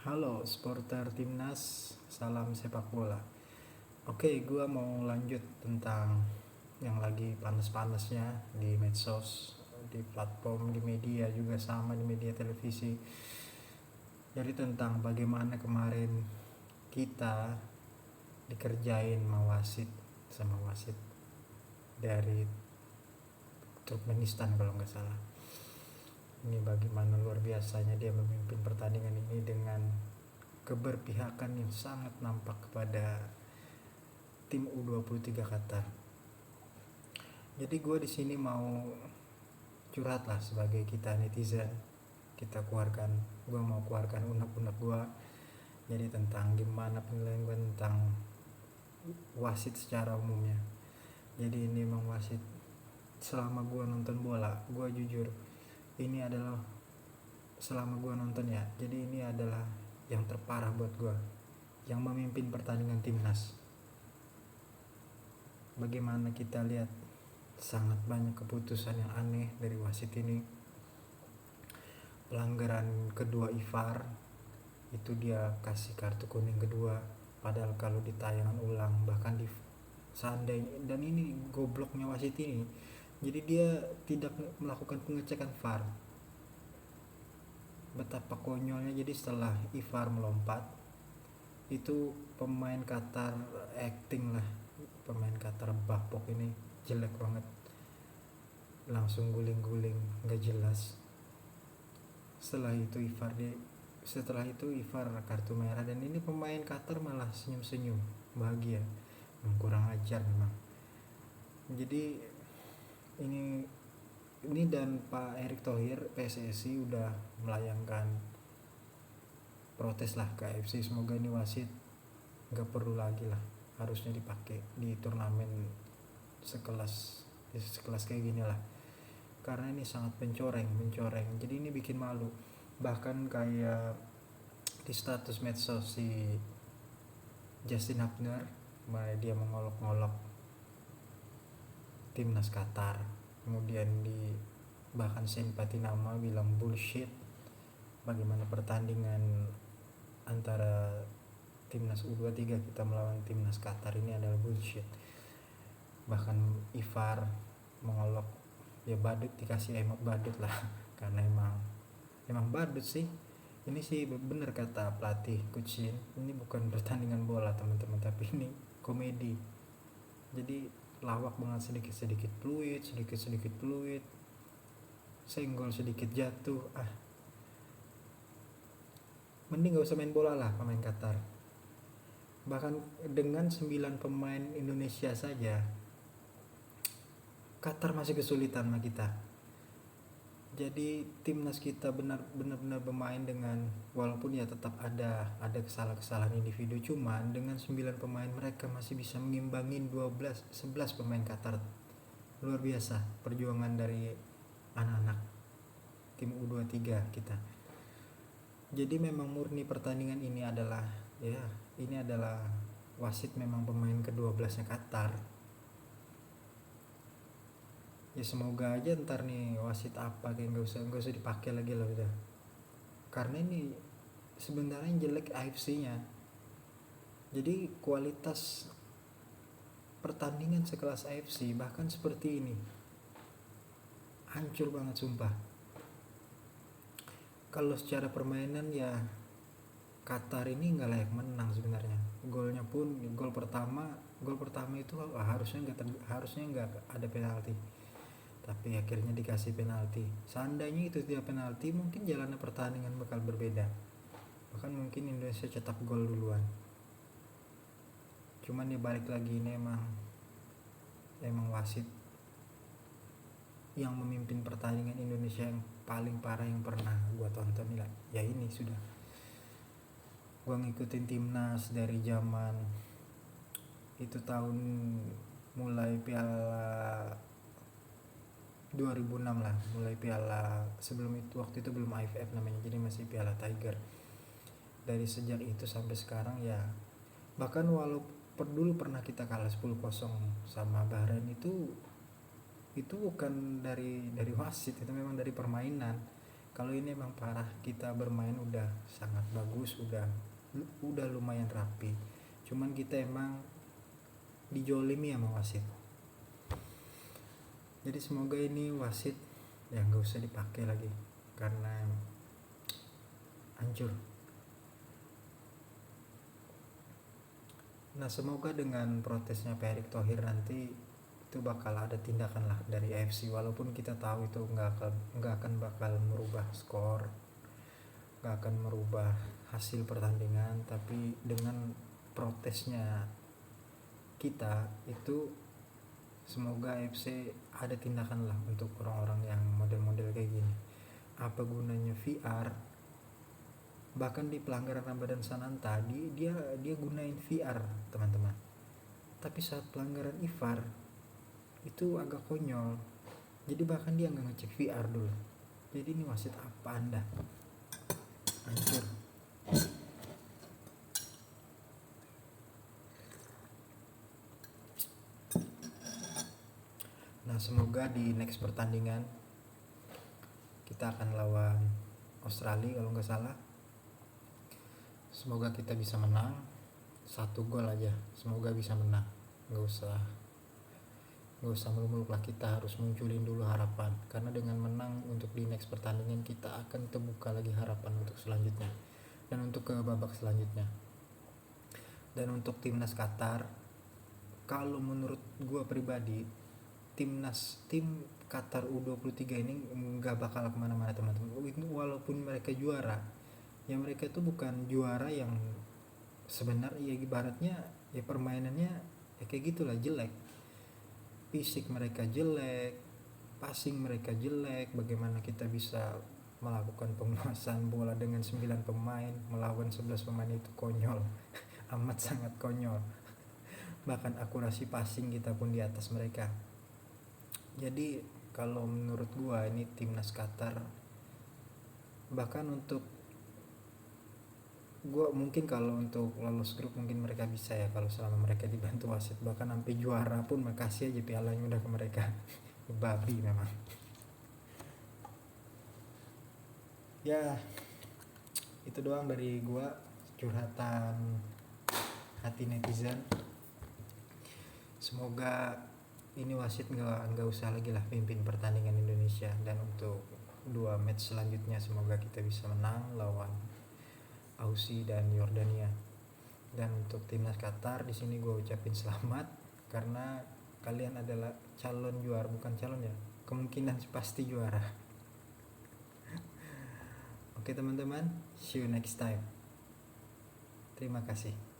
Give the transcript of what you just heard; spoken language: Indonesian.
Halo supporter timnas, salam sepak bola. Oke, gua mau lanjut tentang yang lagi panas-panasnya di medsos, di platform, di media juga sama di media televisi. Jadi tentang bagaimana kemarin kita dikerjain sama wasit dari Turkmenistan kalau nggak salah. Ini bagaimana luar biasanya dia memimpin pertandingan ini dengan keberpihakan yang sangat nampak kepada tim U23 Qatar. Jadi gue di sini mau curhat lah sebagai kita netizen. Gue mau keluarkan unek-unek gue. Jadi tentang gimana penilaian gue tentang wasit secara umumnya. Jadi ini emang wasit, selama gue nonton bola, gue jujur ini adalah selama gue nonton ya. Jadi ini adalah yang terparah buat gue, yang memimpin pertandingan timnas. Bagaimana kita lihat sangat banyak keputusan yang aneh dari wasit ini. Pelanggaran kedua IVAR itu dia kasih kartu kuning kedua, padahal kalau di tayangan ulang bahkan di seandainya, dan ini gobloknya wasit ini, jadi dia tidak melakukan pengecekan VAR. Betapa konyolnya. Jadi setelah IVAR melompat, itu pemain Qatar acting lah, pemain Qatar bapok ini jelek banget, langsung guling-guling nggak jelas. Setelah itu IVAR kartu merah, dan ini pemain Qatar malah senyum-senyum bahagia. Kurang ajar memang. Jadi ini dan Pak Erick Thohir PSSI udah melayangkan protes lah ke AFC. Semoga ini wasit nggak perlu lagi lah, harusnya dipakai di turnamen sekelas kayak gini lah, karena ini sangat mencoreng. Jadi ini bikin malu. Bahkan kayak di status medsos si Justin Hubner, dia mengolok-olok timnas Qatar, kemudian bahkan Sen Patinama bilang bullshit, bagaimana pertandingan antara timnas U23 kita melawan timnas Qatar ini adalah bullshit. Bahkan IVAR mengolok, ya badut, dikasih emot badut lah karena emang badut sih. Ini sih bener kata pelatih Kucin, ini bukan pertandingan bola teman-teman, tapi ini komedi. Jadi lawak banget, sedikit fluid, senggol sedikit jatuh. Mending gak usah main bola lah pemain Qatar. Bahkan dengan 9 pemain Indonesia saja Qatar masih kesulitan sama kita. Jadi timnas kita benar-benar bermain dengan, walaupun ya tetap ada kesalahan individu, cuman dengan 9 pemain mereka masih bisa mengimbangin 11 pemain Qatar. Luar biasa perjuangan dari anak-anak tim U23 kita. Jadi memang murni pertandingan ini adalah wasit memang pemain ke-12-nya Qatar. Ya semoga aja ntar nih wasit apa kayak nggak usah dipakai lagi lah udah, karena ini sebenarnya yang jelek AFC-nya. Jadi kualitas pertandingan sekelas AFC bahkan seperti ini hancur banget sumpah. Kalau secara permainan ya Qatar ini nggak layak menang sebenarnya. Gol pertama itu harusnya nggak ada penalti, tapi akhirnya dikasih penalti. Seandainya itu tidak penalti, mungkin jalannya pertandingan bakal berbeda, bahkan mungkin Indonesia cetak gol duluan. Cuman ya balik lagi, ini emang wasit yang memimpin pertandingan Indonesia yang paling parah yang pernah gua tonton lah. Ya ini sudah, gua ngikutin timnas dari zaman itu, tahun mulai Piala 2006 lah, mulai Piala, sebelum itu waktu itu belum AFF namanya, jadi masih Piala Tiger. Dari sejak itu sampai sekarang ya, bahkan walaupun dulu pernah kita kalah 10-0 sama Bahrain, itu bukan dari wasit, itu memang dari permainan. Kalau ini emang parah, kita bermain udah sangat bagus, udah lumayan rapi, cuman kita emang dijolimi sama wasit. Jadi semoga ini wasit ya nggak usah dipakai lagi karena hancur. Nah semoga dengan protesnya Pak Erick Thohir nanti itu bakal ada tindakan lah dari AFC, walaupun kita tahu itu nggak akan bakal merubah skor, nggak akan merubah hasil pertandingan, tapi dengan protesnya kita itu semoga AFC ada tindakan lah untuk orang-orang yang model-model kayak gini. Apa gunanya VR? Bahkan di pelanggaran Ramadan Sananta dia gunain VR teman-teman, tapi saat pelanggaran IVAR itu agak konyol. Jadi bahkan dia nggak ngecek VR dulu. Jadi ini wasit apa anda? Hancur. Nah semoga di next pertandingan kita akan lawan Australia kalau nggak salah. Semoga kita bisa menang, 1 gol aja, semoga bisa menang. Nggak usah muluk-muluk lah, kita harus munculin dulu harapan, karena dengan menang untuk di next pertandingan kita akan terbuka lagi harapan untuk selanjutnya dan untuk ke babak selanjutnya. Dan untuk timnas Qatar, kalau menurut gua pribadi tim Qatar U23 ini nggak bakal kemana-mana teman-teman. Walaupun mereka juara, ya mereka itu bukan juara yang sebenarnya, ya ibaratnya ya permainannya ya kayak gitulah, jelek. Fisik mereka jelek, passing mereka jelek. Bagaimana kita bisa melakukan penguasaan bola dengan 9 pemain melawan 11 pemain, itu konyol. Amat sangat konyol. Bahkan akurasi passing kita pun di atas mereka. Jadi kalau menurut gua ini timnas Qatar, bahkan untuk gua mungkin kalau untuk lolos grup mungkin mereka bisa ya, kalau selama mereka dibantu wasit. Bahkan sampai juara pun makasih aja pialanya udah ke mereka. Babi memang. Ya itu doang dari gua, curhatan hati netizen. Semoga ini wasit nggak usah lagi lah pimpin pertandingan Indonesia, dan untuk 2 match selanjutnya semoga kita bisa menang lawan Aussie dan Yordania. Dan untuk timnas Qatar di sini gue ucapin selamat, karena kalian adalah calon juara, bukan calon ya, kemungkinan pasti juara. Oke teman-teman, see you next time. Terima kasih.